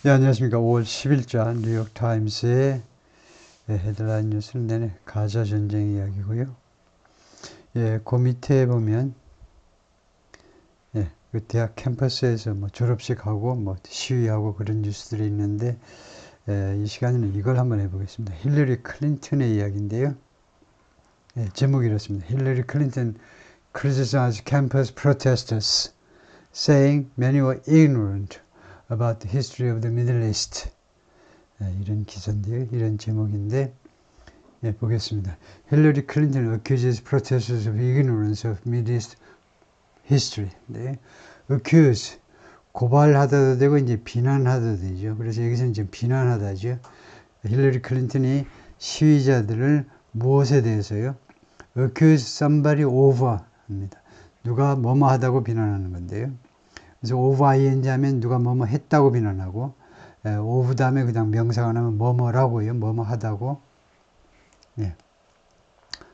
예, 안녕하십니까. 5월 10일자 뉴욕타임스의 헤드라인 뉴스는 가자 전쟁 이야기고요. 예, 그 밑에 보면 그 대학 캠퍼스에서 뭐 졸업식하고 뭐 시위하고 그런 뉴스들이 있는데 이 시간에는 이걸 한번 해보겠습니다. 힐러리 클린턴의 이야기인데요. 제목이 이렇습니다. 힐러리 클린턴 criticized campus protesters, saying many were ignorant about the history of the Middle East. 이런 기사인데요. 이런 제목인데 보겠습니다. 힐러리 클린턴 accuses protesters of ignorance of Middle East history. 네. accuse 고발하다도 되고 이제 비난하다도 되죠. 그래서 여기서는 지금 비난하다죠. 힐러리 클린턴이 시위자들을 무엇에 대해서요? accuse somebody over 합니다. 누가 뭐뭐 하다고 비난하는 건데요. 그래서 over ing 하면 누가 뭐뭐 했다고 비난하고 over 다음에 그냥 명사가 나면 뭐뭐라고요. 뭐뭐 하다고. 예.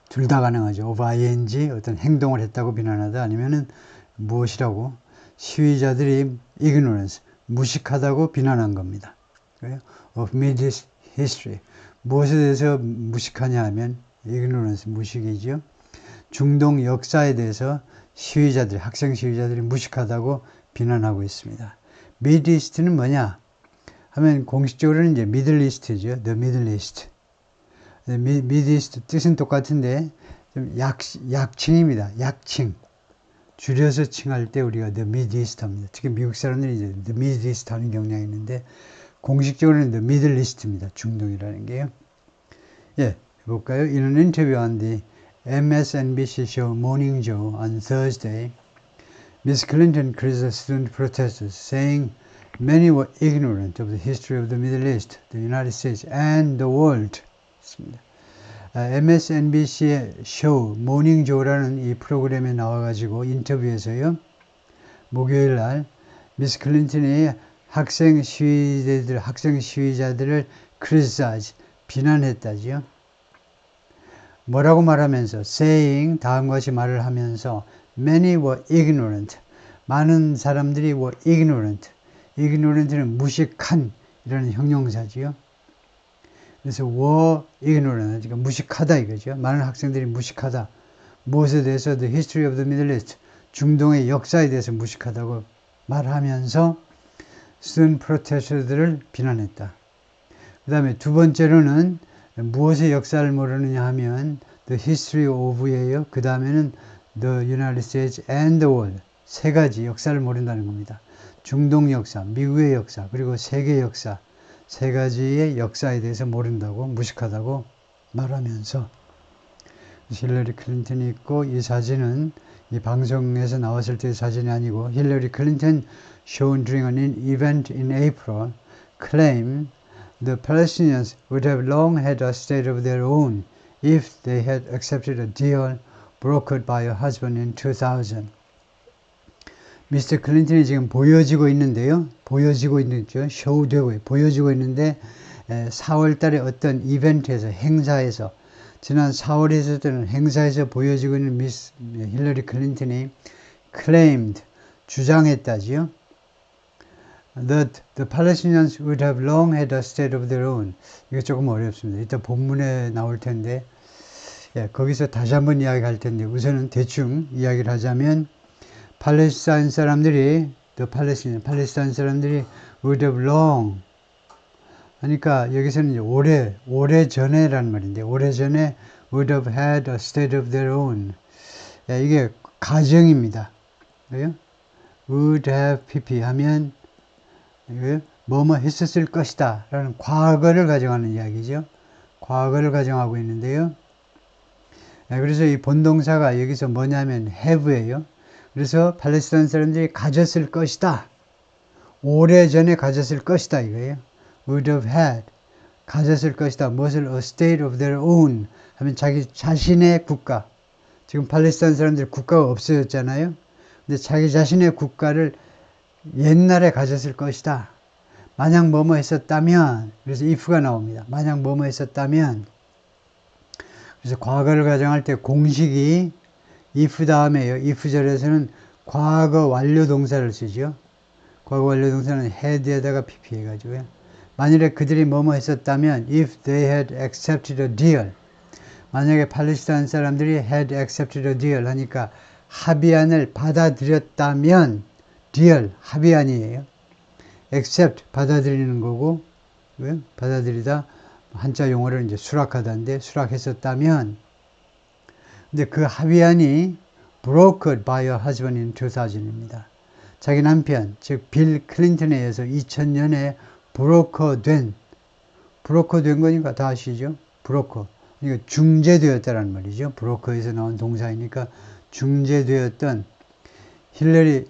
둘 다 가능하죠. over ing 어떤 행동을 했다고 비난하다 아니면은 무엇이라고 시위자들이 ignorance 무식하다고 비난한 겁니다. of Middle East history 무엇에 대해서 무식하냐 하면 ignorance 무식이죠. 중동 역사에 대해서 시위자들 학생 시위자들이 무식하다고 비난하고 있습니다. Middle East는 뭐냐 하면 공식적으로는 이제 Middle East죠. The Middle East. Middle East 뜻은 똑같은데 좀 약칭입니다. 약칭. 줄여서 칭할 때 우리가 The Middle East 합니다. 특히 미국 사람들이 이제 The Middle East 하는 경향이 있는데 공식적으로는 The Middle East입니다. 중동이라는 게요. 예, 볼까요? In an interview on the MSNBC show Morning Joe on Thursday, Ms. Clinton criticized student protesters, saying many were ignorant of the history of the Middle East, the United States, and the world. MSNBC의 쇼 모닝 조라는 이 프로그램에 나와가지고 인터뷰에서요. 목요일 날 미스 클린턴이 학생 시위자들을 criticize 비난했다지요. 뭐라고 말하면서 saying 다음과 같이 말을 하면서 many were ignorant 많은 사람들이 were ignorant ignorant는 무식한 이라는 형용사지요. 그래서 were ignorant 그러니까 무식하다 이거죠. 많은 학생들이 무식하다. 무엇에 대해서 the history of the Middle East 중동의 역사에 대해서 무식하다고 말하면서 student protest들을 비난했다. 그 다음에 두 번째로는 무엇의 역사를 모르느냐 하면 the history of예요. 그 다음에는 the United States and the world 세 가지 역사를 모른다는 겁니다. 중동 역사, 미국의 역사, 그리고 세계 역사 세 가지의 역사에 대해서 모른다고 무식하다고 말하면서 힐러리 클린턴이 있고 이 사진은 이 방송에서 나왔을 때의 사진이 아니고 힐러리 클린턴 shown during an event in April claimed the Palestinians would have long had a state of their own if they had accepted a deal brokered by her husband in 2000. 미스터 클린턴이 지금 보여지고 있는데요. 보여지고 있죠. 쇼되고 보여지고 있는데 4월 달에 어떤 이벤트에서 행사에서 지난 4월에 있었던 행사에서 보여지고 있는 미스 힐러리 클린턴이 claimed 주장했다지요. That the Palestinians would have long had a state of their own. 이거 조금 어렵습니다. 이따 본문에 나올 텐데 거기서 다시 한번 이야기할 텐데 우선은 대충 이야기를 하자면 팔레스타인 사람들이 팔레스타인 사람들이 would have long 하니까 여기서는 이제 오래 전에라는 말인데 오래 전에 would have had a state of their own 이게 가정입니다. 그래요? would have pp 하면 뭐뭐 했었을 것이다 라는 과거를 가정하는 이야기죠. 과거를 가정하고 있는데요. 그래서 이 본동사가 여기서 뭐냐면 have예요. 그래서 팔레스타인 사람들이 가졌을 것이다. 오래전에 가졌을 것이다 이거예요. would have had 가졌을 것이다. 무엇을 a state of their own 하면 자기 자신의 국가. 지금 팔레스타인 사람들 국가가 없어졌잖아요. 근데 자기 자신의 국가를 옛날에 가졌을 것이다. 만약 뭐뭐 했었다면 그래서 if가 나옵니다. 만약 뭐뭐 했었다면 그래서 과거를 가정할 때 공식이 if 다음에요. if 절에서는 과거 완료 동사를 쓰죠. 과거 완료 동사는 had에다가 pp 해가지고요. 만일에 그들이 뭐뭐 했었다면 if they had accepted a deal, 만약에 팔레스타인 사람들이 had accepted a deal 하니까 합의안을 받아들였다면, deal 합의안이에요. accept 받아들이는 거고, 받아들이다 한자 용어를 이제 수락하다인데, 수락했었다면, 근데 그 합의안이 brokered by her husband in 2000입니다. 자기 남편, 즉 빌 클린턴에 의해서 2000년에 브로커 된 거니까 다 아시죠? 브로커. 그러니까 중재되었다는 말이죠. 브로커에서 나온 동사이니까 중재되었던 힐러리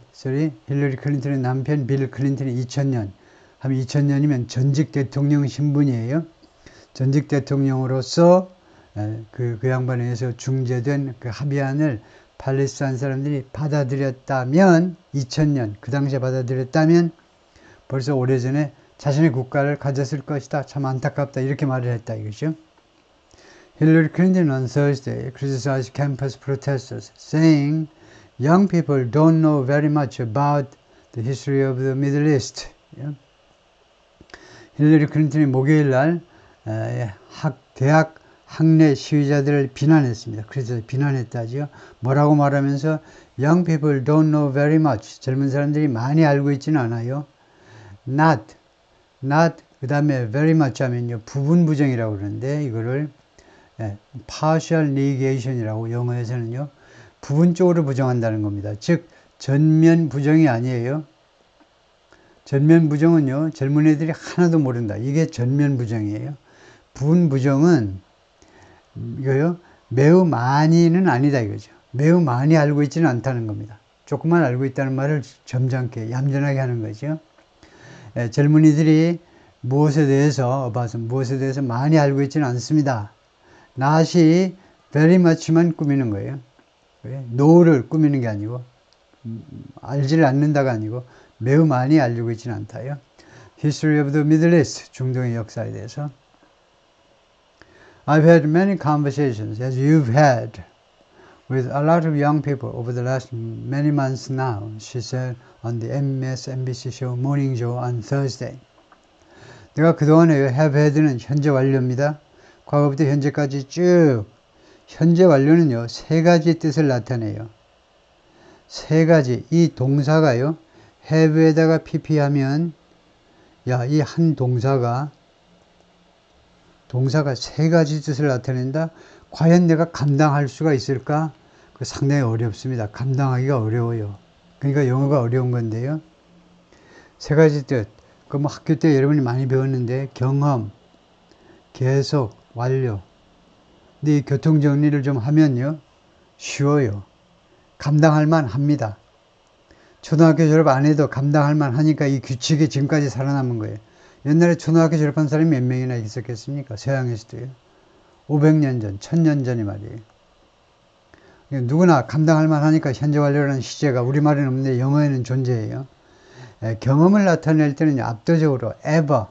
클린턴의 남편 빌 클린턴이 2000년 하면 2000년이면 전직 대통령 신분이에요. 전직 대통령으로서 그 양반에 의해서 중재된 그 합의안을 팔레스타인 사람들이 받아들였다면 2000년 그 당시에 받아들였다면 벌써 오래전에 자신의 국가를 가졌을 것이다. 참 안타깝다. 이렇게 말을 했다 이거죠. Hillary Clinton on Thursday criticized campus protesters, saying young people don't know very much about the history of the Middle East. 힐러리 클린턴이 목요일 날 대학 학내 시위자들을 비난했습니다. 그래서 비난했다지요. 뭐라고 말하면서 young people don't know very much. 젊은 사람들이 많이 알고 있지는 않아요. not 그 다음에 very much 하면요 부분 부정이라고 그러는데 이거를 partial negation이라고 영어에서는요 부분적으로 부정한다는 겁니다. 즉 전면 부정이 아니에요. 전면 부정은요 젊은 애들이 하나도 모른다. 이게 전면 부정이에요. 부분 부정은 이거요 매우 많이는 아니다 이거죠. 매우 많이 알고 있지는 않다는 겁니다. 조금만 알고 있다는 말을 점잖게 얌전하게 하는 거죠. 젊은이들이 무엇에 대해서 많이 알고 있지는 않습니다. not이 very much만 꾸미는 거예요. know를 꾸미는 게 아니고 알지를 않는다가 아니고 매우 많이 알고 있지는 않다요. History of the Middle East, 중동의 역사에 대해서. I've had many conversations, as you've had, with a lot of young people over the last many months now, she said on the MSNBC show Morning Joe on Thursday. 내가 그동안에 have had는 현재 완료입니다. 과거부터 현재까지 쭉 현재 완료는요 세 가지 뜻을 나타내요. 세 가지. 이 동사가요 have에다가 pp하면 이 한 동사가 세 가지 뜻을 나타낸다. 과연 내가 감당할 수가 있을까? 상당히 어렵습니다. 감당하기가 어려워요. 그러니까 영어가 어려운 건데요. 세 가지 뜻. 뭐 학교 때 여러분이 많이 배웠는데 경험, 계속, 완료. 근데 이 교통 정리를 좀 하면요 쉬워요. 감당할 만 합니다. 초등학교 졸업 안 해도 감당할 만 하니까 이 규칙이 지금까지 살아남은 거예요. 옛날에 초등학교 졸업한 사람이 몇 명이나 있었겠습니까? 서양에서도요. 500년 전, 1000년 전이 말이에요. 누구나 감당할 만 하니까 현재 완료라는 시제가 우리말에는 없는데 영어에는 존재해요. 경험을 나타낼 때는 압도적으로 ever,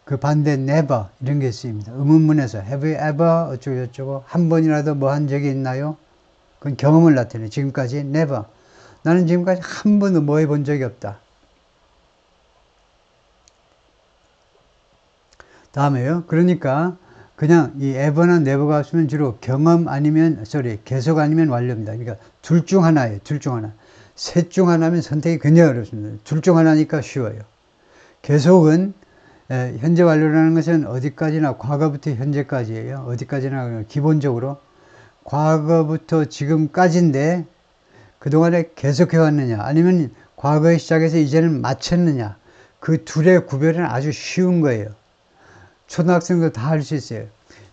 그 반대 never 이런 게 쓰입니다. 의문문에서 have you ever 어쩌고 저쩌고 한 번이라도 뭐 한 적이 있나요? 그건 경험을 나타내요. 지금까지 never. 나는 지금까지 한 번도 뭐 해본 적이 없다. 다음에요. 그러니까 그냥 이 ever나 never가 없으면 주로 경험 아니면 계속 아니면 완료입니다. 그러니까 둘 중 하나예요. 둘 중 하나. 셋 중 하나면 선택이 굉장히 어렵습니다. 둘 중 하나니까 쉬워요. 계속은 현재 완료라는 것은 어디까지나 과거부터 현재까지예요. 어디까지나 기본적으로 과거부터 지금까지인데 그동안에 계속해왔느냐 아니면 과거에 시작해서 이제는 마쳤느냐 그 둘의 구별은 아주 쉬운 거예요. 초등학생도 다 할 수 있어요.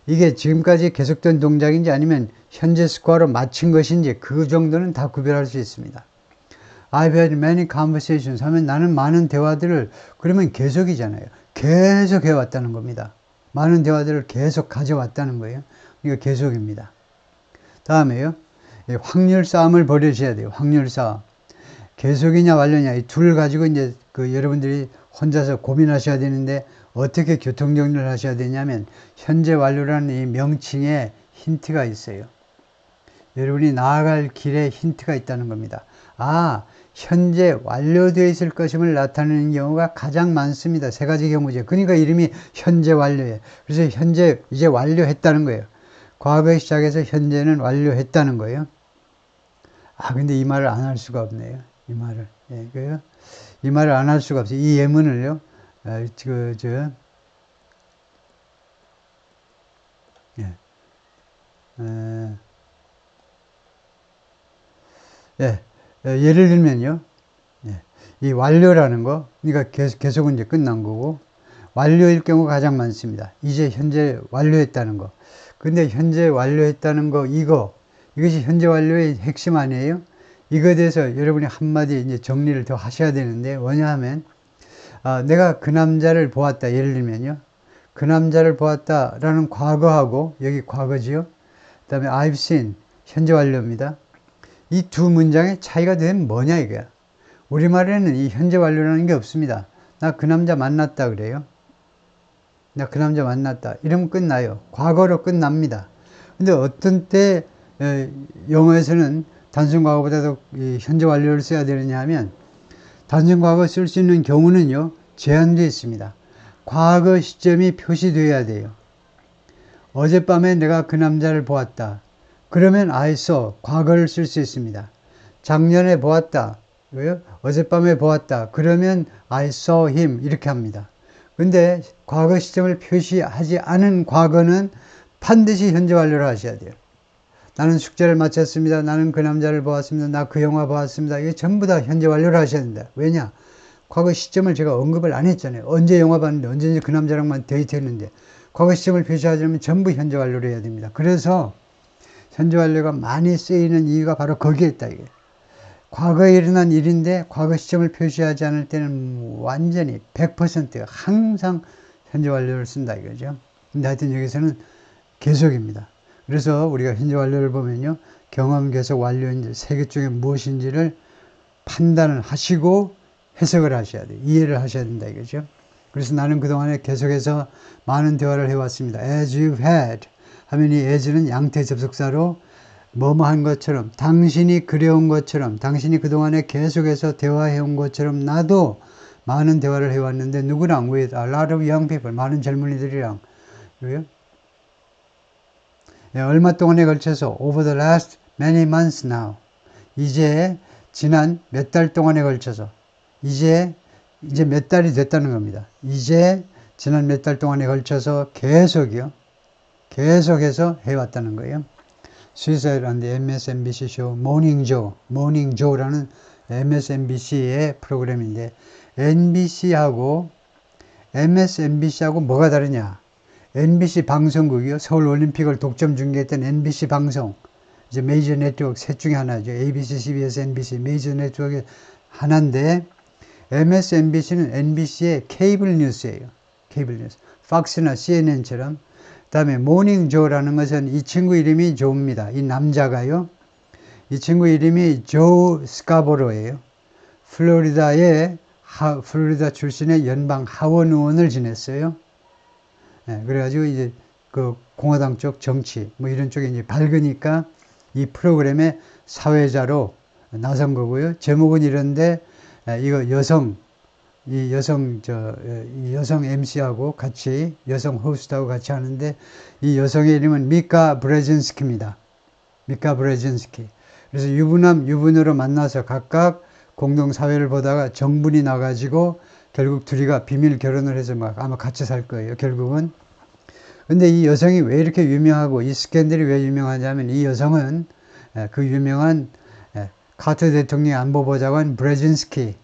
이게 지금까지 계속된 동작인지 아니면 현재 스코어로 마친 것인지 그 정도는 다 구별할 수 있습니다. I've had many conversations 하면 나는 많은 대화들을 그러면 계속이잖아요. 계속 해왔다는 겁니다. 많은 대화들을 계속 가져왔다는 거예요. 이거 계속입니다. 다음에요. 확률 싸움을 벌여주셔야 돼요. 확률 싸움. 계속이냐 완료냐 이 둘 가지고 이제 여러분들이 혼자서 고민하셔야 되는데 어떻게 교통정리를 하셔야 되냐면 현재 완료라는 이 명칭에 힌트가 있어요. 여러분이 나아갈 길에 힌트가 있다는 겁니다. 현재 완료되어 있을 것임을 나타내는 경우가 가장 많습니다. 세 가지 경우죠. 그러니까 이름이 현재 완료예요. 그래서 현재 이제 완료했다는 거예요. 과거에 시작해서 현재는 완료했다는 거예요. 아, 근데 이 말을 안 할 수가 없네요. 이 말을. 예, 이 말을 안 할 수가 없어요. 이 예문을요. 예. 예를 들면요. 예, 이 완료라는 거, 그러니까 계속은 이제 끝난 거고, 완료일 경우 가장 많습니다. 이제 현재 완료했다는 거. 근데 현재 완료했다는 거, 이것이 현재 완료의 핵심 아니에요? 이거에 대해서 여러분이 한마디 이제 정리를 더 하셔야 되는데, 뭐냐 하면, 내가 그 남자를 보았다. 예를 들면요. 그 남자를 보았다라는 과거하고, 여기 과거지요. 그 다음에 I've seen, 현재 완료입니다. 이 두 문장의 차이가 되면 뭐냐 이거야. 우리말에는 이 현재 완료라는 게 없습니다. 나 그 남자 만났다 그래요. 나 그 남자 만났다. 이러면 끝나요. 과거로 끝납니다. 근데 어떤 때 영어에서는 단순 과거보다도 현재 완료를 써야 되느냐 하면 단순 과거 쓸 수 있는 경우는요. 제한되어 있습니다. 과거 시점이 표시되어야 돼요. 어젯밤에 내가 그 남자를 보았다. 그러면 I saw, 과거를 쓸 수 있습니다. 작년에 보았다. 왜요? 어젯밤에 보았다. 그러면 I saw him 이렇게 합니다. 근데 과거 시점을 표시하지 않은 과거는 반드시 현재 완료를 하셔야 돼요. 나는 숙제를 마쳤습니다. 나는 그 남자를 보았습니다. 나 그 영화 보았습니다. 이게 전부 다 현재 완료를 하셔야 된다. 왜냐? 과거 시점을 제가 언급을 안 했잖아요. 언제 영화 봤는데, 언제 그 남자랑만 데이트했는데, 과거 시점을 표시하지 않으면 전부 현재 완료를 해야 됩니다. 그래서 현재 완료가 많이 쓰이는 이유가 바로 거기에 있다. 이게. 과거에 일어난 일인데 과거 시점을 표시하지 않을 때는 완전히 100% 항상 현재 완료를 쓴다 이거죠. 근데 하여튼 여기서는 계속입니다. 그래서 우리가 현재 완료를 보면요. 경험, 계속, 완료, 세 개 중에 무엇인지를 판단을 하시고 해석을 하셔야 돼요. 이해를 하셔야 된다 이거죠. 그래서 나는 그동안에 계속해서 많은 대화를 해왔습니다. As you've had 하면 이 as는 양태 접속사로 뭐뭐 한 것처럼, 당신이 그려온 것처럼, 당신이 그동안에 계속해서 대화해온 것처럼 나도 많은 대화를 해왔는데 누구랑? With a lot of young people, 많은 젊은이들이랑. 그래요? 네, 얼마 동안에 걸쳐서 over the last many months now. 이제 지난 몇 달 동안에 걸쳐서 이제 몇 달이 됐다는 겁니다. 이제 지난 몇 달 동안에 걸쳐서 계속해서 해왔다는 거예요. She said on the MSNBC show Morning Joe라는 MSNBC의 프로그램인데 NBC하고 MSNBC하고 뭐가 다르냐? NBC 방송국이요. 서울 올림픽을 독점 중계했던 NBC 방송. 이제 메이저 네트워크 셋 중에 하나죠. ABC, CBS, NBC 메이저 네트워크 하나인데 MSNBC는 NBC의 케이블 뉴스예요. 케이블 뉴스. 팍스나 CNN처럼. 그 다음에 모닝 조라는 것은 이 친구 이름이 조입니다. 이 남자가요. 이 친구 이름이 조 스카보로예요. 플로리다 출신의 연방 하원 의원을 지냈어요. 네, 그래가지고 이제 그 공화당 쪽 정치 뭐 이런 쪽에 이제 밝으니까 이 프로그램의 사회자로 나선 거고요. 제목은 이런데 이거 여성 MC하고 같이, 여성 호스트하고 같이 하는데, 이 여성의 이름은 미카 브레진스키입니다. 미카 브레진스키. 그래서 유부남, 유부녀로 만나서 각각 공동사회를 보다가 정분이 나가지고, 결국 둘이가 비밀 결혼을 해서 아마 같이 살 거예요, 결국은. 근데 이 여성이 왜 이렇게 유명하고, 이 스캔들이 왜 유명하냐면, 이 여성은 그 유명한 카터 대통령의 안보보좌관 브레진스키,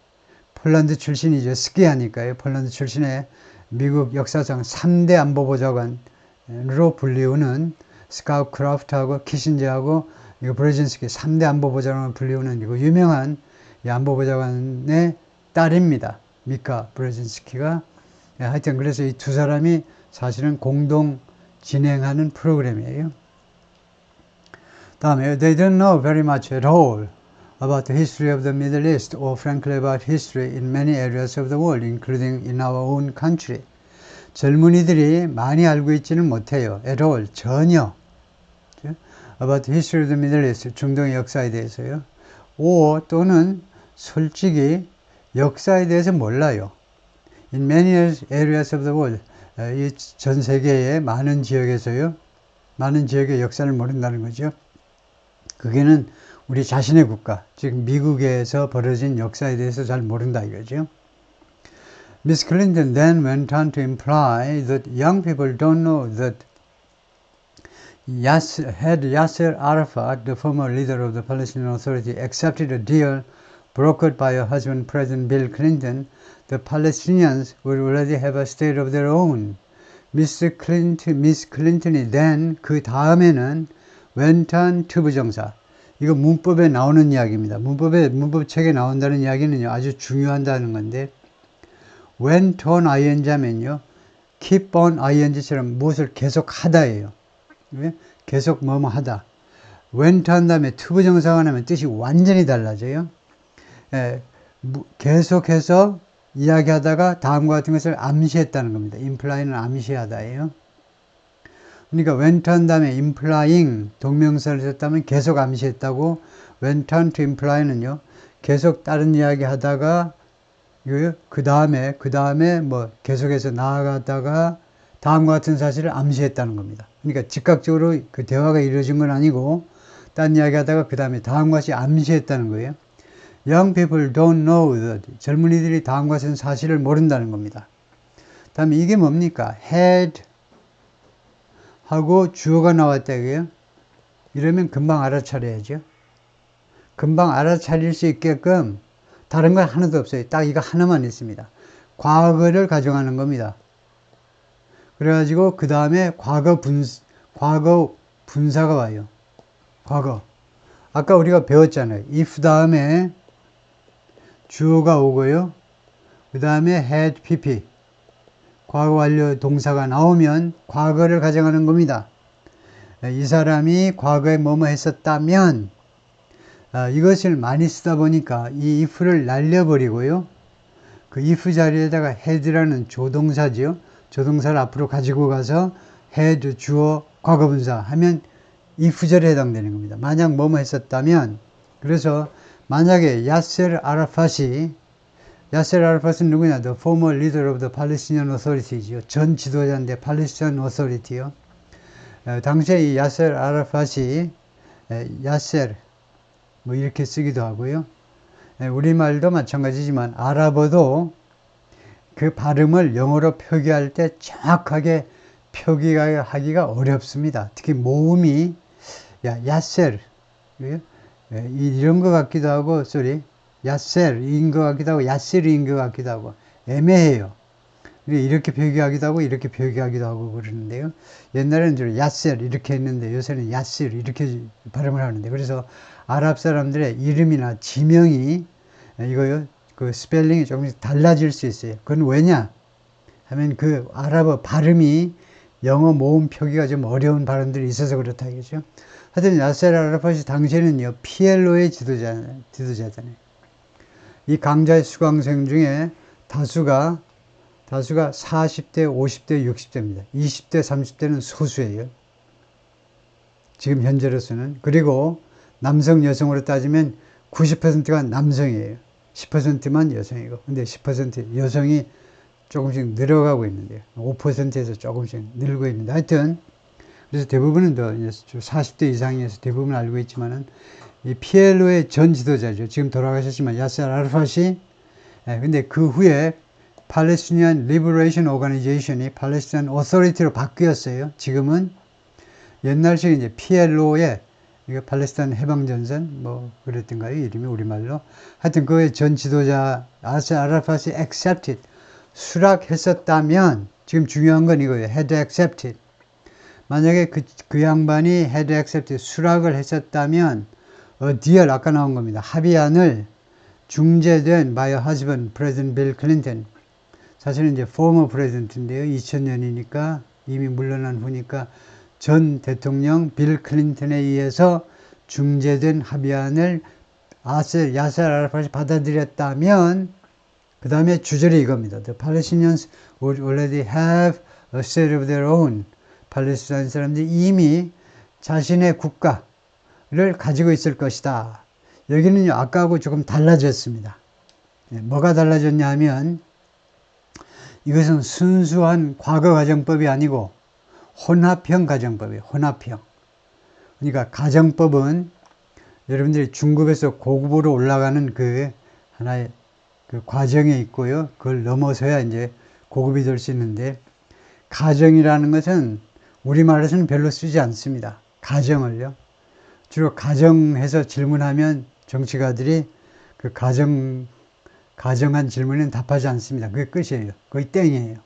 폴란드 출신이죠. 스키하니까요. 폴란드 출신의 미국 역사상 3대 안보보좌관으로 불리우는 스카우트 크라프트하고 키신저하고 이거 브레진스키 3대 안보보좌관으로 불리우는 이거 유명한 이 안보보좌관의 딸입니다. 미카 브레진스키가. 하여튼 그래서 이 두 사람이 사실은 공동 진행하는 프로그램이에요. 다음에 They don't know very much at all about the history of the Middle East or frankly about history in many areas of the world, including in our own country. 젊은이들이 많이 알고 있지는 못해요. at all, 전혀. about the history of the Middle East, 중동의 역사에 대해서요. or 또는 솔직히 역사에 대해서 몰라요. In many areas of the world, 이 전 세계의 많은 지역에서요, 많은 지역의 역사를 모른다는 거죠. 그게는 우리 자신의 국가, 즉 미국에서 벌어진 역사에 대해서 잘 모른다 이거죠. Miss Clinton then went on to imply that young people don't know that had Yasser Arafat, the former leader of the Palestinian Authority, accepted a deal brokered by her husband, President Bill Clinton, the Palestinians would already have a state of their own. Miss Clinton이 then 그 다음에는 went on to 부정사. 이거 문법에 나오는 이야기입니다. 문법책에 나온다는 이야기는요, 아주 중요하다는 건데, went on ing 하면요, keep on ing처럼 무엇을 계속 하다예요. 계속 뭐뭐 하다. went 한 다음에 to 부정사가 나면 뜻이 완전히 달라져요. 계속해서 이야기하다가 다음과 같은 것을 암시했다는 겁니다. imply는 암시하다예요. 그러니까 went 한 다음에 implying 동명사를 썼다면 계속 암시했다고, went on to imply는요, 계속 다른 이야기 하다가 그 다음에 뭐 계속해서 나아가다가 다음과 같은 사실을 암시했다는 겁니다. 그러니까 즉각적으로 그 대화가 이루어진 건 아니고 딴 이야기 하다가 그 다음에 다음과 같이 암시했다는 거예요. Young people don't know that. 젊은이들이 다음과 같은 사실을 모른다는 겁니다. 다음에 이게 뭡니까? had 하고 주어가 나왔다 이거예요. 이러면 금방 알아차려야죠. 금방 알아차릴 수 있게끔 다른 건 하나도 없어요. 딱 이거 하나만 있습니다. 과거를 가정하는 겁니다. 그래가지고 그 다음에 과거 분사가 와요. 과거. 아까 우리가 배웠잖아요. if 다음에 주어가 오고요. 그 다음에 had pp. 과거 완료 동사가 나오면 과거를 가정하는 겁니다. 이 사람이 과거에 뭐뭐 했었다면, 이것을 많이 쓰다 보니까 이 if를 날려버리고요. 그 if 자리에다가 had라는 조동사지요. 조동사를 앞으로 가지고 가서 had 주어 과거분사 하면 if절에 해당되는 겁니다. 만약 뭐뭐 했었다면, 그래서 만약에 야세르 아라팟은 누구냐? The former leader of the Palestinian Authority죠. 전 지도자인데 Palestinian Authority요. 당시에 이 야세르 아라팟이 야세르 뭐 이렇게 쓰기도 하고요. 우리말도 마찬가지지만 아랍어도 그 발음을 영어로 표기할 때 정확하게 표기하기가 어렵습니다. 특히 모음이 야셀 이런 것 같기도 하고 야셀인 것 같기도 하고 야셀인 것 같기도 하고 애매해요. 이렇게 표기하기도 하고 이렇게 표기하기도 하고 그러는데요. 옛날에는 좀 야셀 이렇게 했는데 요새는 야셀 이렇게 발음을 하는데, 그래서 아랍 사람들의 이름이나 지명이 이거요, 그 스펠링이 조금씩 달라질 수 있어요. 그건 왜냐 하면 그 아랍어 발음이 영어 모음 표기가 좀 어려운 발음들이 있어서 그렇다 이거죠. 하여튼 야세르 아라팟이 당시에는요, PLO의 지도자잖아요. 이 강좌의 수강생 중에 다수가 40대, 50대, 60대입니다. 20대, 30대는 소수예요. 지금 현재로서는. 그리고 남성, 여성으로 따지면 90%가 남성이에요. 10%만 여성이고. 근데 10% 여성이 조금씩 늘어가고 있는데요. 5%에서 조금씩 늘고 있는데. 하여튼, 그래서 대부분은 더 40대 이상에서 대부분 알고 있지만은, 이 PLO의 전 지도자죠. 지금 돌아가셨지만, 야세르 아라팟이, 근데 그 후에 Palestinian Liberation Organization이 Palestinian Authority로 바뀌었어요. 지금은 옛날식 이제 PLO의 이거 팔레스타인 해방전선 뭐 그랬던가요? 이름이 우리말로. 하여튼 그의 전 지도자 야세르 아라팟이 accepted 수락했었다면, 지금 중요한 건 이거예요. had accepted. 만약에 그 양반이 had accepted 수락을 했었다면 a deal 아까 나온 겁니다. 합의안을 중재된 by her husband President Bill Clinton. 사실은 이제 former president인데요. 2000년이니까 이미 물러난 후니까 전 대통령 빌 클린턴에 의해서 중재된 합의안을 야세르 아라팟이 받아들였다면, 그 다음에 주절이 이겁니다. The Palestinians would already have a state of their own. 팔레스타인 사람들이 이미 자신의 국가를 가지고 있을 것이다. 여기는요, 아까하고 조금 달라졌습니다. 예, 뭐가 달라졌냐 하면, 이것은 순수한 과거 가정법이 아니고, 혼합형 가정법이에요. 혼합형. 그러니까 가정법은 여러분들이 중급에서 고급으로 올라가는 그 하나의 그 과정에 있고요. 그걸 넘어서야 이제 고급이 될 수 있는데, 가정이라는 것은 우리말에서는 별로 쓰지 않습니다. 가정을요. 주로 가정해서 질문하면 정치가들이 그 가정한 질문에는 답하지 않습니다. 그게 끝이에요. 거의 땡이에요.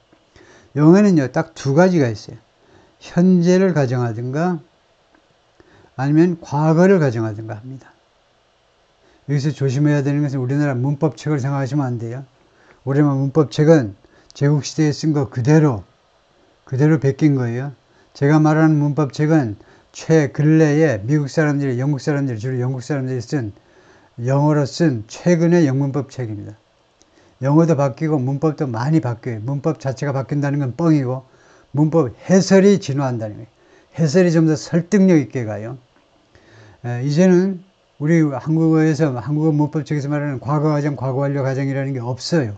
영어는요, 딱 두 가지가 있어요. 현재를 가정하든가 아니면 과거를 가정하든가 합니다. 여기서 조심해야 되는 것은 우리나라 문법책을 생각하시면 안 돼요. 우리나라 문법책은 제국시대에 쓴 거 그대로 베낀 거예요. 제가 말하는 문법책은 최근래에 미국 사람들이, 영국 사람들이, 주로 영국 사람들이 쓴 영어로 쓴 최근의 영문법 책입니다. 영어도 바뀌고 문법도 많이 바뀌어요. 문법 자체가 바뀐다는 건 뻥이고 문법 해설이 진화한다는 거예요. 해설이 좀 더 설득력 있게 가요. 이제는 우리 한국어에서, 한국어 문법책에서 말하는 과거과정, 과거완료 과정이라는 게 없어요.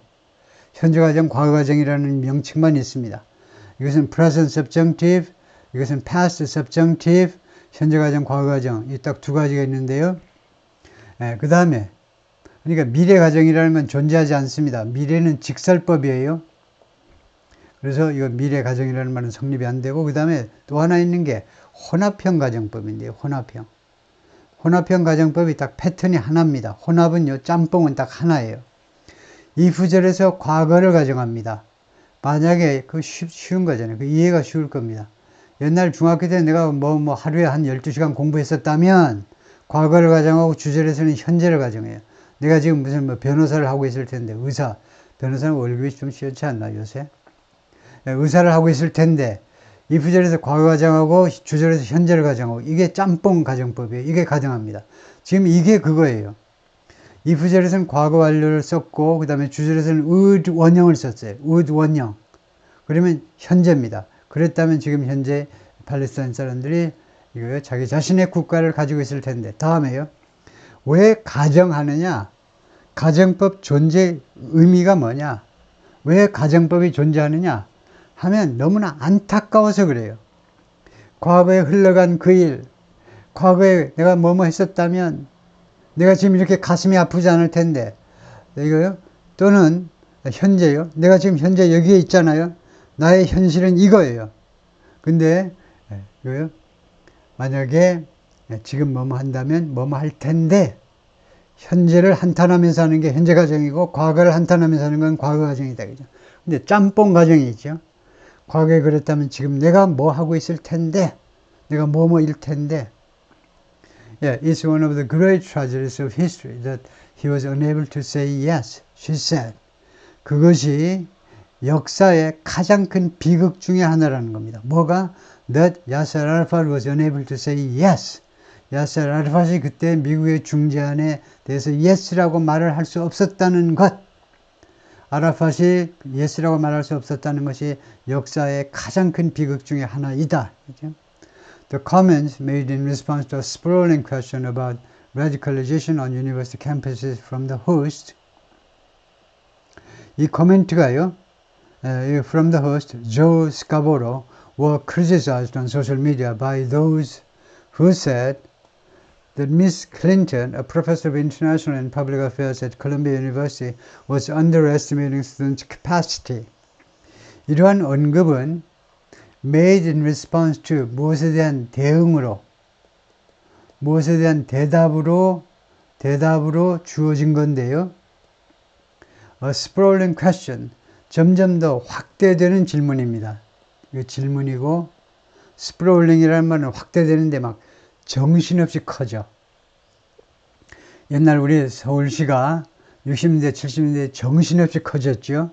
현재과정, 과거과정이라는 명칭만 있습니다. 이것은 present subjunctive, 이것은 past subjunctive, 현재과정, 과거과정, 이 딱 두 가지가 있는데요. 그 다음에, 그러니까 미래과정이라는 건 존재하지 않습니다. 미래는 직설법이에요. 그래서 이거 미래과정이라는 말은 성립이 안 되고, 그 다음에 또 하나 있는 게 혼합형 가정법인데요. 혼합형. 혼합형 가정법이 딱 패턴이 하나입니다. 혼합은요, 짬뽕은 딱 하나예요. if 절에서 과거를 가정합니다. 만약에 그 쉬운 거잖아요. 그 이해가 쉬울 겁니다. 옛날 중학교 때 내가 뭐 하루에 한 12시간 공부했었다면 과거를 가정하고 주절에서는 현재를 가정해요. 내가 지금 무슨 뭐 변호사를 하고 있을 텐데, 변호사는 월급이 좀 시원치 않나 요새? 의사를 하고 있을 텐데 if 절에서 과거 가정하고 주절에서 현재를 가정하고, 이게 짬뽕 가정법이에요. 이게 가정합니다. 지금 이게 그거예요. if 절에서는 과거 완료를 썼고 그 다음에 주절에서는 would 원형을 썼어요. would 원형. 그러면 현재입니다. 그랬다면 지금 현재 팔레스타인 사람들이 이거 자기 자신의 국가를 가지고 있을 텐데, 다음에요. 왜 가정하느냐? 가정법 존재 의미가 뭐냐? 왜 가정법이 존재하느냐? 하면 너무나 안타까워서 그래요. 과거에 흘러간 그 일, 과거에 내가 뭐뭐 했었다면 내가 지금 이렇게 가슴이 아프지 않을 텐데, 이거요. 또는 현재요. 내가 지금 현재 여기에 있잖아요. 나의 현실은 이거예요. 근데 이거요. 만약에 지금 뭐뭐 한다면 뭐뭐 할 텐데, 현재를 한탄하면서 하는 게 현재 가정이고 과거를 한탄하면서 하는 건 과거 가정이다. 그죠? 근데 짬뽕 가정이죠. 과거에 그랬다면 지금 내가 뭐 하고 있을 텐데, 내가 뭐뭐일 텐데. Yeah, it's one of the great tragedies of history that he was unable to say yes, she said. 그것이 역사의 가장 큰 비극 중에 하나라는 겁니다. 뭐가? That Yasser Arafat was unable to say yes. 야세 아라fat이 그때 미국의 중재안에 대해서 yes라고 말을 할 수 없었다는 것. 아라fat이 yes라고 말할 수 없었다는 것이 역사의 가장 큰 비극 중에 하나이다. 그렇죠? The comments made in response to a sprawling question about radicalization on university campuses from the host. 이 코멘트가요, from the host, Joe Scarborough, were criticized on social media by those who said that Miss Clinton, a professor of international and public affairs at Columbia University, was underestimating students' capacity. 이러한 언급은 made in response to, 무엇에 대한 대응으로, 무엇에 대한 대답으로 주어진 건데요. A sprawling question, 점점 더 확대되는 질문입니다. 이거 질문이고, sprawling이라는 말은 확대되는데 막 정신없이 커져. 옛날 우리 서울시가 60년대, 70년대 정신없이 커졌죠.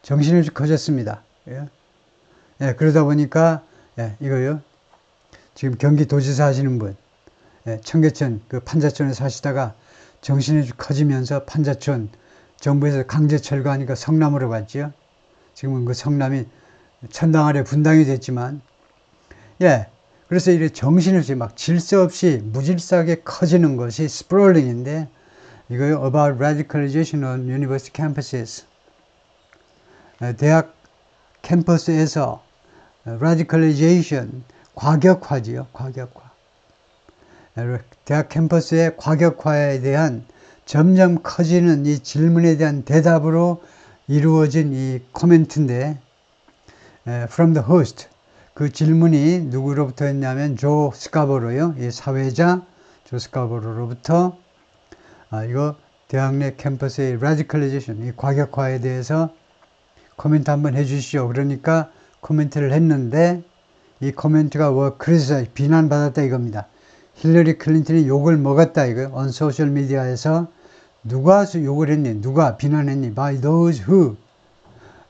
정신없이 커졌습니다. 예. 예, 그러다 보니까, 예, 이거요. 지금 경기도지사 하시는 분, 예, 청계천, 그 판자촌에 사시다가 정신없이 커지면서 판자촌, 정부에서 강제 철거하니까 성남으로 갔죠. 지금은 그 성남이 천당 아래 분당이 됐지만, 예, 그래서 이렇게 정신없이 막 질서 없이 무질서하게 커지는 것이 스프롤링인데, 이거요, about radicalization on university campuses. 대학 캠퍼스에서 radicalization, 과격화지요, 과격화. 대학 캠퍼스의 과격화에 대한 점점 커지는 이 질문에 대한 대답으로 이루어진 이 코멘트인데, from the host. 그 질문이 누구로부터 했냐면 조 스카보로요. 이 사회자 조 스카보로로부터 이거 대학 내 캠퍼스의 radicalization, 이 과격화에 대해서 코멘트 한번 해주시오. 그러니까 코멘트를 했는데 이 코멘트가 그래서 비난받았다 이겁니다. 힐러리 클린턴이 욕을 먹었다 이거. on 소셜 미디어에서 누가 욕을 했니? 누가 비난했니? by those who.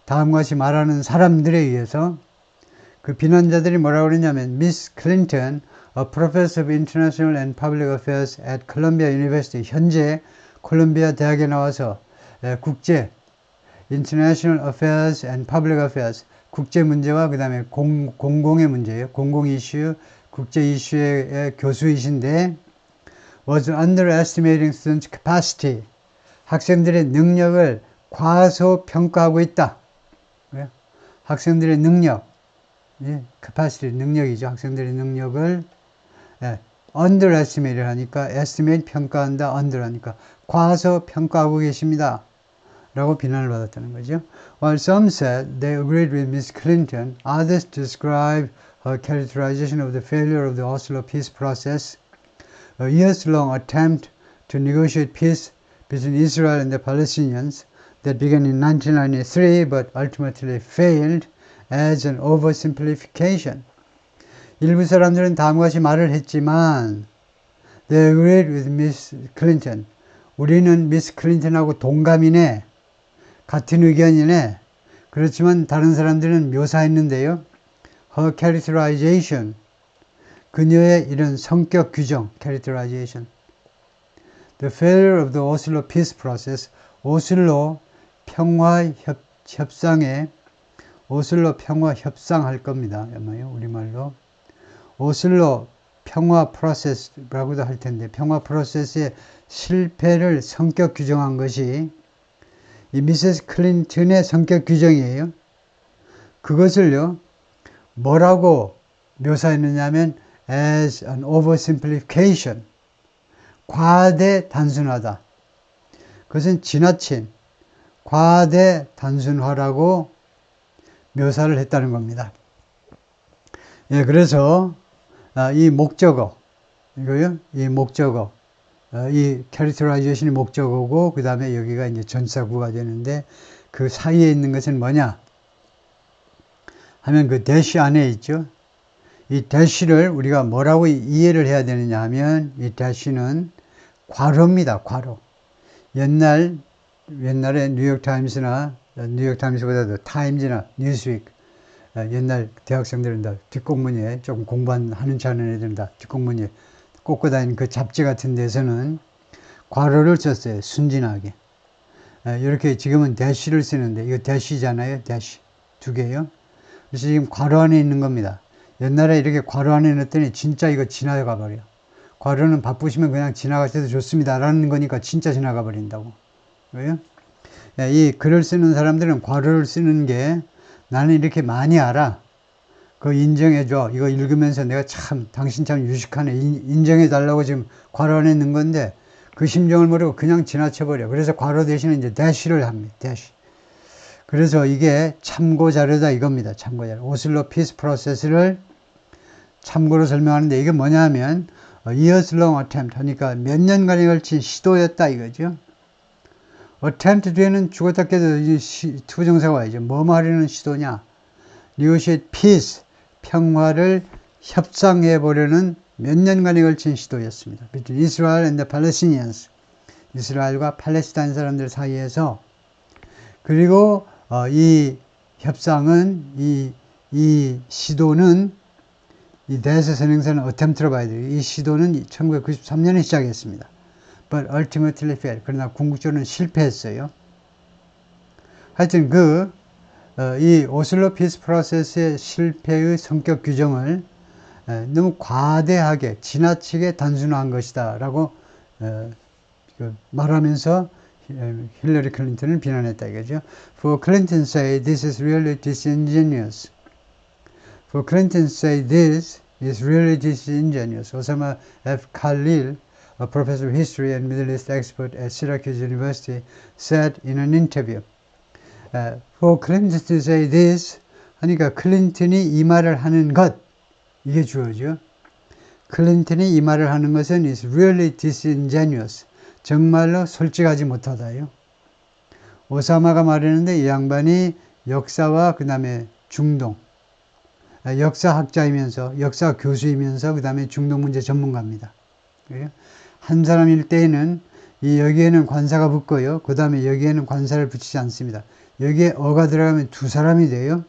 다음과 같이 말하는 사람들에 의해서 그 비난자들이 뭐라고 그랬냐면 Miss Clinton, a professor of international and public affairs at Columbia University. 현재 콜롬비아 대학에 나와서 국제 International Affairs and Public Affairs, 국제 문제와 그 다음에 공공의 문제예요. 공공 이슈, 국제 이슈의 교수이신데 was underestimating students' capacity. 학생들의 능력을 과소평가하고 있다. 학생들의 능력, capacity, 능력이죠. 학생들의 능력을 underestimate 하니까 estimate 평가한다, under 하니까 과소평가하고 계십니다. 라고 비난을 받았다는 거죠. While some said they agreed with Ms. Clinton, others described her characterization of the failure of the Oslo peace process, a years-long attempt to negotiate peace between Israel and the Palestinians that began in 1993 but ultimately failed as an oversimplification. 일부 사람들은 다음과 같이 말을 했지만 they agreed with Ms. Clinton. 우리는 미스 클린턴하고 동감이네. 같은 의견이네. 그렇지만 다른 사람들은 묘사했는데요. Her characterization. 그녀의 이런 성격 규정, characterization. The failure of the Oslo peace process. 오슬로 평화 협상에 오슬로 평화 협상할 겁니다. 아마요, 우리말로. 오슬로 평화 프로세스라고도 할 텐데 평화 프로세스의 실패를 성격 규정한 것이 이 미세스 클린턴의 성격 규정이에요. 그것을요, 뭐라고 묘사했느냐면 as an oversimplification. 과대 단순하다. 그것은 지나친 과대 단순화라고 묘사를 했다는 겁니다. 예, 그래서 이 목적어, 이거요, 이 목적어, 이 characterization이 목적어고 그 다음에 여기가 이제 전사구가 되는데 그 사이에 있는 것은 뭐냐 하면 그 dash 안에 있죠. 이 dash를 우리가 뭐라고 이해를 해야 되느냐 하면 이 dash는 괄호입니다. 괄호. 옛날에 뉴욕타임스나 뉴욕타임스보다도 타임즈나 뉴스윅 옛날 대학생들은 다 뒷공무니에 조금 공부하는 치 않은 애들은 다 뒷공무니에 꽂고 다니는 그 잡지 같은 데서는 괄호를 썼어요. 순진하게. 이렇게 지금은 대시를 쓰는데 이거 대시잖아요. 대시. 두 개요. 그래서 지금 괄호 안에 있는 겁니다. 옛날에 이렇게 괄호 안에 넣었더니 진짜 이거 지나가 버려. 괄호는 바쁘시면 그냥 지나갈 때도 좋습니다. 라는 거니까 진짜 지나가 버린다고. 왜요? 이 글을 쓰는 사람들은 괄호를 쓰는 게 나는 이렇게 많이 알아. 그거 인정해줘. 이거 읽으면서 내가 참, 당신 참 유식하네. 인정해달라고 지금 괄호 안에 넣은 건데, 그 심정을 모르고 그냥 지나쳐버려. 그래서 괄호 대신에 이제 대시를 합니다. 대시. 그래서 이게 참고 자료다 이겁니다. 참고 자료. 오슬로 피스 프로세스를 참고로 설명하는데 이게 뭐냐면, years long attempt 하니까 몇 년간에 걸친 시도였다 이거죠. attempt 뒤에는 죽었다 깨도 투정사가 와야죠. 뭐 하려는 시도냐. negotiate peace. 평화를 협상해 보려는 몇 년간에 걸친 시도였습니다. between Israel and the Palestinians. 이스라엘과 팔레스타인 사람들 사이에서. 그리고 이 협상은 이 시도는 이 대에서 선행사는 attempt로 봐야 돼요. 이 시도는 1993년에 시작했습니다. but ultimately failed. 그러나 궁극적으로는 실패했어요. 하여튼 이 오슬로 피스 프로세스의 실패의 성격 규정을 너무 과대하게 지나치게 단순화한 것이다 라고 말하면서 힐러리 클린턴을 비난했다 이거죠. For Clinton say this is really disingenuous. For Clinton say this is really disingenuous. Osama F. Khalil, a professor of history and Middle East expert at Syracuse University, said in an interview, For Clinton to say this, 하니까 클린턴이 이 말을 하는 것, 이게 주어죠. 클린턴이 이 말을 하는 것은 is really disingenuous. 정말로 솔직하지 못하다요. 오사마가 말했는데 이 양반이 역사와 그 다음에 중동, 역사학자이면서 역사 교수이면서 그 다음에 중동 문제 전문가입니다. 한 사람일 때에는 여기에는 관사가 붙고요. 그 다음에 여기에는 관사를 붙이지 않습니다. 여기에 어가 들어가면 두 사람이 돼요.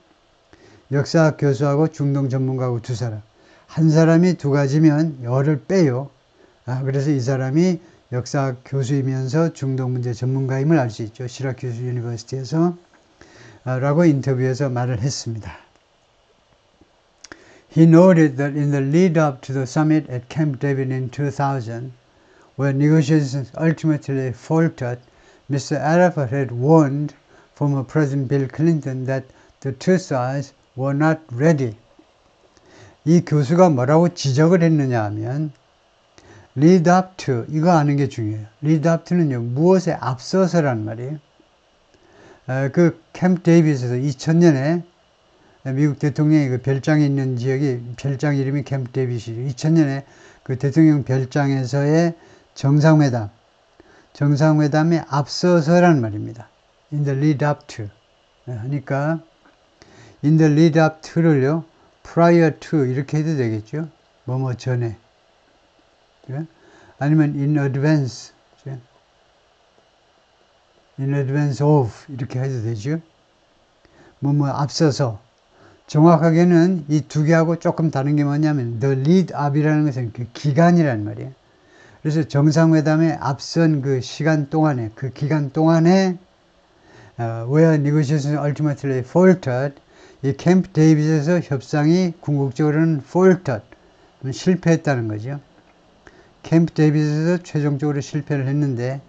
역사학 교수하고 중동 전문가하고 두 사람. 한 사람이 두 가지면 어를 빼요. 그래서 이 사람이 역사학 교수이면서 중동 문제 전문가임을 알 수 있죠. 시라큐스 유니버시티에서 라고 인터뷰에서 말을 했습니다. He noted that in the lead up to the summit at Camp David in 2000, where negotiations ultimately faltered, Mr. Arafat had warned former President Bill Clinton that the two sides were not ready. 이 교수가 뭐라고 지적을 했느냐 하면 lead up to, 이거 아는 게 중요해요. lead up to는요, 무엇에 앞서서란 말이에요. 그 캠프 데이빗에서 2000년에 미국 대통령이 그 별장에 있는 지역이 별장 이름이 캠프 데이빗이죠. 2000년에 그 대통령 별장에서의 정상회담에 앞서서란 말입니다. in the lead up to. 하니까 in the lead up to를요, prior to 이렇게 해도 되겠죠. 뭐뭐 전에. 아니면 in advance of 이렇게 해도 되죠. 뭐뭐 앞서서. 정확하게는 이 두 개하고 조금 다른 게 뭐냐면 the lead up이라는 것은 그 기간이란 말이에요. 그래서 정상회담에 앞선 그 시간 동안에 그 기간 동안에 where negotiations ultimately faltered, 이 캠프 데이빗에서 협상이 궁극적으로는 faltered, 실패했다는 거죠. 캠프 데이빗에서 최종적으로 실패를 했는데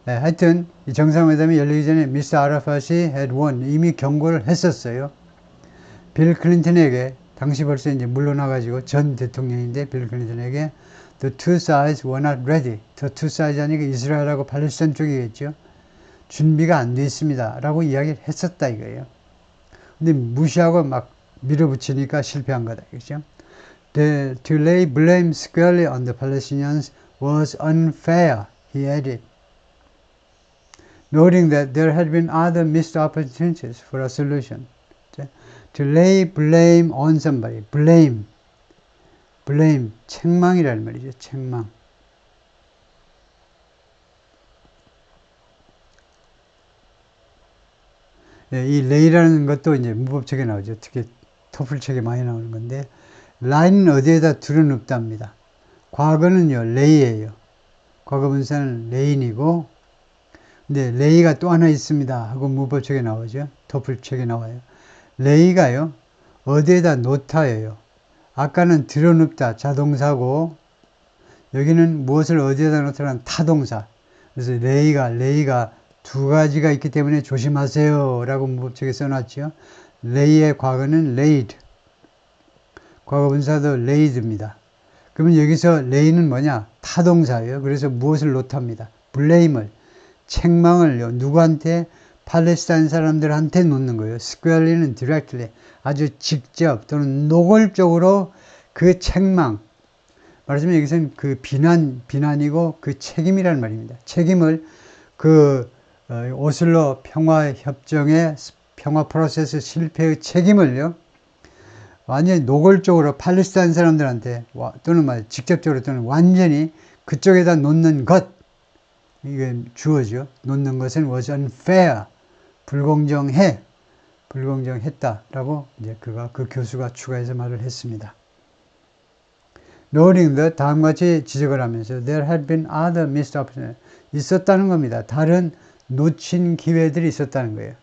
하여튼 이 정상회담이 열리기 전에 미스터 아라fat이 had won, 이미 경고를 했었어요. 빌 클린턴에게, 당시 벌써 이제 물러나가지고 전 대통령인데 빌 클린턴에게 the two sides were not ready. the two sides 하니까 이스라엘하고 팔레스타인 쪽이겠죠. 준비가 안 돼 있습니다. 라고 이야기를 했었다 이거예요. 근데 무시하고 막 밀어붙이니까 실패한 거다. 그렇죠? To lay blame squarely on the Palestinians was unfair, he added, noting that there had been other missed opportunities for a solution. To lay blame on somebody, blame, 책망이라는 말이죠. 책망. 이 lay라는 것도 이제 문법책에 나오죠. 특히 토플책에 많이 나오는 건데, line은 어디에다 들어눕답니다. 과거는요, lay예요. 과거 분사는 lay이고, 근데 lay가 또 하나 있습니다 하고 문법책에 나오죠. 토플책에 나와요. lay가요, 어디에다 놓다예요. 아까는 들어눕다, 자동사고, 여기는 무엇을 어디에다 놓다는 타동사. 그래서 lay가 두 가지가 있기 때문에 조심하세요 라고 문법책에 써놨죠. lay의 과거는 laid, 과거 분사도 laid입니다. 그러면 여기서 lay는 뭐냐? 타동사예요. 그래서 무엇을 놓답니다. blame을, 책망을요, 누구한테? 팔레스타인 사람들한테 놓는 거예요. squarely는 directly, 아주 직접 또는 노골적으로 그 책망, 말하자면 여기서는 그 비난이고 그 책임이라는 말입니다. 책임을 그 오슬로 평화협정의 평화 프로세스 실패의 책임을요, 완전히 노골적으로 팔레스타인 사람들한테 또는 직접적으로 또는 완전히 그쪽에다 놓는 것, 이게 주어죠. 놓는 것은 was unfair, 불공정했다라고 이제 그 교수가 추가해서 말을 했습니다. Noting that, 다음과 같이 지적을 하면서 there had been other missed opportunities, 있었다는 겁니다. 다른 놓친 기회들이 있었다는 거예요.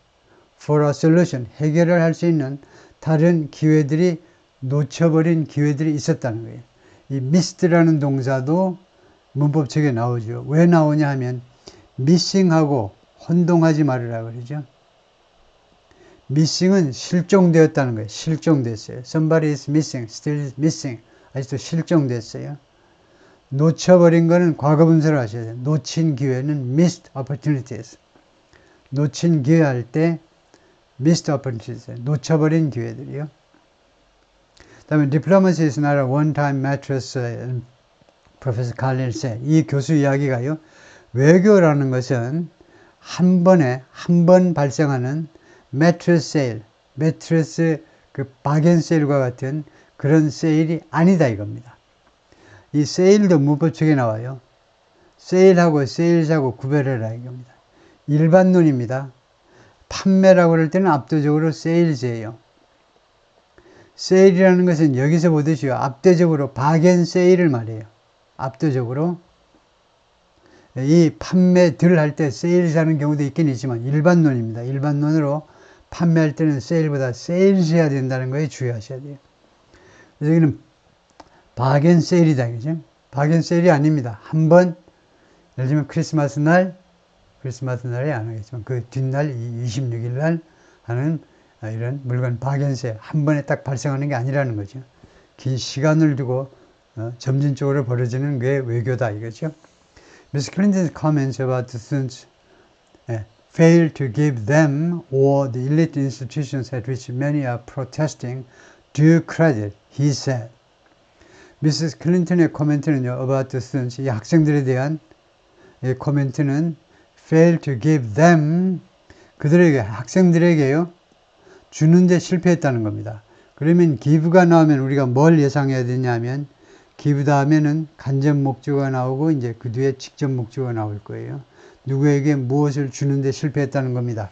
For a solution, 해결을 할 수 있는 다른 기회들이 놓쳐버린 기회들이 있었다는 거예요. 이 missed라는 동사도 문법책에 나오죠. 왜 나오냐 하면 missing하고 혼동하지 말으라 그러죠. missing은 실종되었다는 거예요. 실종됐어요. Somebody is missing, still is missing. 아직도 실종됐어요. 놓쳐버린 거는 과거분사로 하셔야 돼요. 놓친 기회는 missed opportunities. 놓친 기회 할 때 missed opportunities. 놓쳐버린 기회들이요. 다음에 diplomacy is not a one-time mattress. 프로페서 칼린 said. 이 교수 이야기가요. 외교라는 것은 한 번 발생하는 매트리스 세일, 매트리스 그 바겐 세일과 같은 그런 세일이 아니다 이겁니다. 이 세일도 문법책에 나와요. 세일하고 세일즈하고 구별해라 이겁니다. 일반론입니다. 판매라고 할 때는 압도적으로 세일즈예요. 세일이라는 것은 여기서 보듯이요. 압도적으로 바겐 세일을 말해요. 압도적으로. 이 판매들 할 때 세일즈 하는 경우도 있긴 있지만 일반론입니다. 일반론으로 판매할 때는 세일보다 세일즈 해야 된다는 거에 주의하셔야 돼요. 그래서 여기는 바겐 세일이다. 그죠? 바겐 세일이 아닙니다. 한 번, 예를 들면 크리스마스 날에 안 하겠지만 그 뒷날 26일 날 하는 이런 물건 바겐 세일. 한 번에 딱 발생하는 게 아니라는 거죠. 긴 시간을 두고 점진적으로 벌어지는 게 외교다 이거죠. Ms. Clinton's comments about the students failed to give them or the elite institutions at which many are protesting due credit, he said. Mrs. Clinton의 코멘트는요, about the students, 이 학생들에 대한 이 코멘트는 failed to give them, 그들에게, 학생들에게요, 주는데 실패했다는 겁니다. 그러면 give가 나오면 우리가 뭘 예상해야 되냐면 give 다음에는 간접 목적어가 나오고 이제 그 뒤에 직접 목적어가 나올 거예요. 누구에게 무엇을 주는데 실패했다는 겁니다.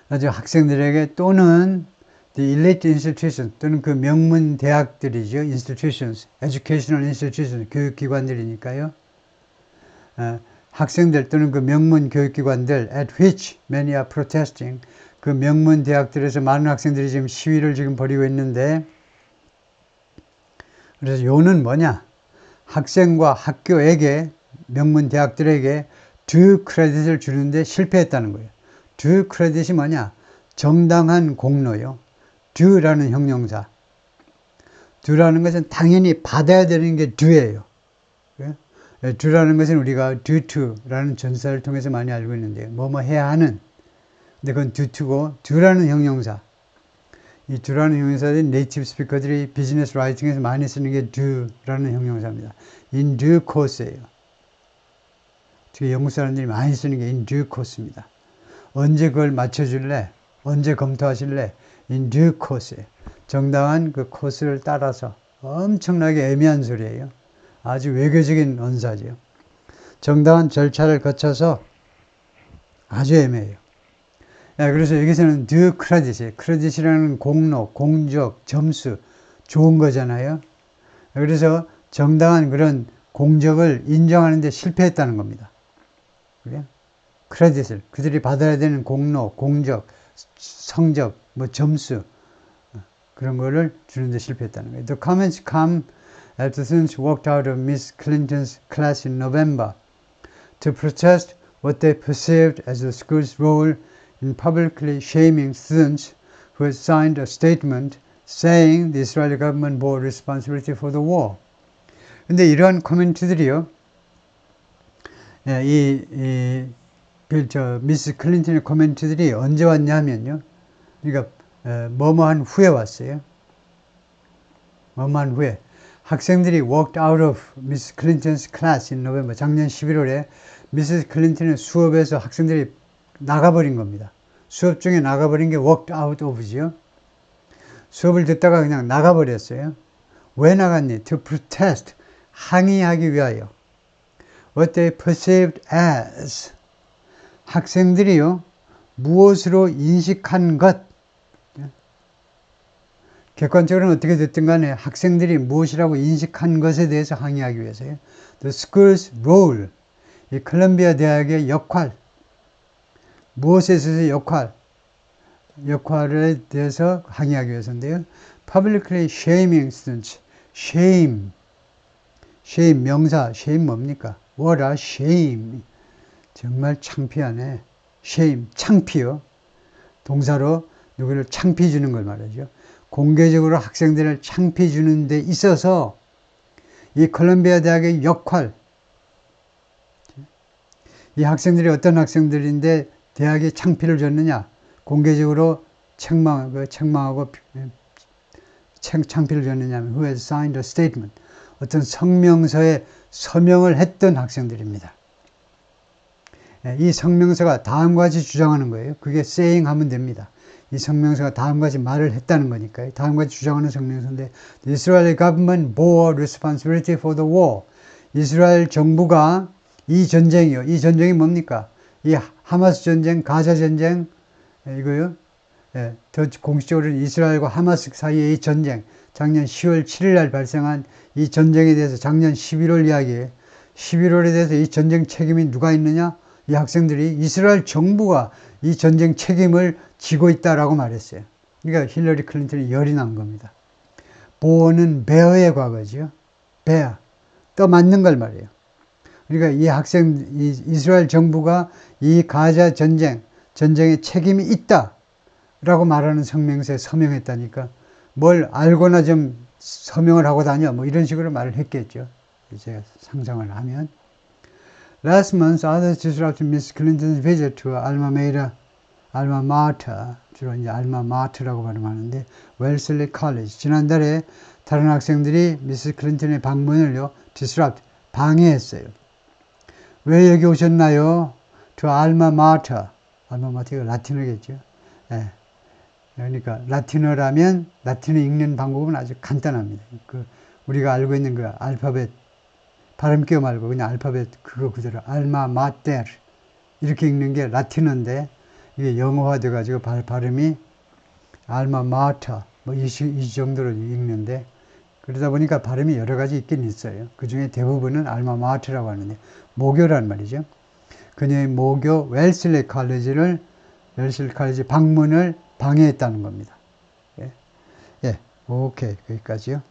그래서 학생들에게 또는 the elite institution 또는 그 명문 대학들이죠. institutions, educational institutions, 교육기관들이니까요. 학생들 또는 그 명문 교육기관들 at which many are protesting 그 명문 대학들에서 많은 학생들이 지금 시위를 지금 벌이고 있는데 그래서 요는 뭐냐? 학생과 학교에게 명문 대학들에게 due credit을 주는데 실패했다는 거예요. due credit이 뭐냐? 정당한 공로요. due라는 형용사. due라는 것은 당연히 받아야 되는 게 due예요. due라는 것은 우리가 due to라는 전사를 통해서 많이 알고 있는데 뭐뭐 해야 하는. 근데 그건 due to고 due라는 형용사. 이 do라는 형용사들이 네이티브 스피커들이 비즈니스 라이팅에서 많이 쓰는 게 do라는 형용사입니다. in due course예요. 특히 영국 사람들이 많이 쓰는 게 in due course입니다. 언제 그걸 맞춰줄래? 언제 검토하실래? in due course예요. 정당한 그 코스를 따라서 엄청나게 애매한 소리예요. 아주 외교적인 언사죠. 정당한 절차를 거쳐서 아주 애매해요. 그래서 여기서는 due credit, 크레딧이라는 공로, 공적, 점수, 좋은 거잖아요. 그래서 정당한 그런 공적을 인정하는데 실패했다는 겁니다. 그래요? 크레딧을, 그들이 받아야 되는 공로, 공적, 성적, 뭐 점수, 그런 거를 주는데 실패했다는 거예요. The comments come after students walked out of Miss Clinton's class in November to protest what they perceived as the school's role in publicly shaming students who had signed a statement saying the Israeli government bore responsibility for the war. 근데 이러한 코멘트들이요, 미스 클린턴의 코멘트들이 언제 왔냐면요, 그러니까 뭐뭐한 후에 왔어요. 뭐뭐한 후에. 학생들이 walked out of Miss Clinton's class in November. 작년 11월에 미스 클린턴의 수업에서 학생들이 나가버린 겁니다. 수업 중에 나가버린 게 walked out of지요. 수업을 듣다가 그냥 나가버렸어요. 왜 나갔니? To protest. 항의하기 위하여. What they perceived as. 학생들이요. 무엇으로 인식한 것. 객관적으로는 어떻게 됐든 간에 학생들이 무엇이라고 인식한 것에 대해서 항의하기 위해서요. The school's role. 이 콜롬비아 대학의 역할. 무엇에 있어서 역할에 대해서 항의하기 위해서인데요. publicly shaming students. shame 명사, shame 뭡니까? What a shame. 정말 창피하네. shame, 창피요. 동사로 누구를 창피 주는 걸 말하죠. 공개적으로 학생들을 창피 주는 데 있어서 이 콜롬비아 대학의 역할, 이 학생들이 어떤 학생들인데 대학이 창피를 줬느냐? 공개적으로 책망하고 창피를 줬느냐? Who has signed a statement. 어떤 성명서에 서명을 했던 학생들입니다. 이 성명서가 다음과 같이 주장하는 거예요. 그게 saying 하면 됩니다. 이 성명서가 다음과 같이 말을 했다는 거니까요. 다음과 같이 주장하는 성명서인데 The Israeli government bore responsibility for the war. 이스라엘 정부가 이 전쟁이요. 이 전쟁이 뭡니까? 이 하마스 전쟁, 가자 전쟁, 이거요. 예, 더 공식적으로는 이스라엘과 하마스 사이의 이 전쟁, 작년 10월 7일 날 발생한 이 전쟁에 대해서 작년 11월 이야기에 11월에 대해서 이 전쟁 책임이 누가 있느냐? 이 학생들이 이스라엘 정부가 이 전쟁 책임을 지고 있다라고 말했어요. 그러니까 힐러리 클린턴이 열이 난 겁니다. 보어는 베어의 과거죠. 베어. 떠맞는 걸 말이에요. 그러니까 이 이스라엘 정부가 이 가자 전쟁에 책임이 있다라고 말하는 성명서에 서명했다니까 뭘 알거나 좀 서명을 하고 다녀 뭐 이런 식으로 말을 했겠죠. 제가 상상을 하면. Last month, others disrupted Miss Clinton's visit to alma mater, 주로 이제 alma mater라고 발음하는데 웰슬리 컬리지. 지난달에 다른 학생들이 미스 클린턴의 방문을요, disrupt, 방해했어요. 왜 여기 오셨나요? To alma mater. alma mater가 라틴어겠죠. 예. 그러니까 라틴어라면 라틴어 읽는 방법은 아주 간단합니다. 우리가 알고 있는 그 알파벳 발음 끼워 말고 그냥 알파벳 그거 그대로 alma mater 이렇게 읽는 게 라틴어인데 이게 영어화돼 가지고 발음이 alma mater 뭐 이 정도로 읽는데 그러다 보니까 발음이 여러 가지 있긴 있어요. 그 중에 대부분은 alma mater라고 하는데 모교란 말이죠. 그녀의 모교 웰슬리 칼리지 방문을 방해했다는 겁니다. 예, 오케이 거기까지요.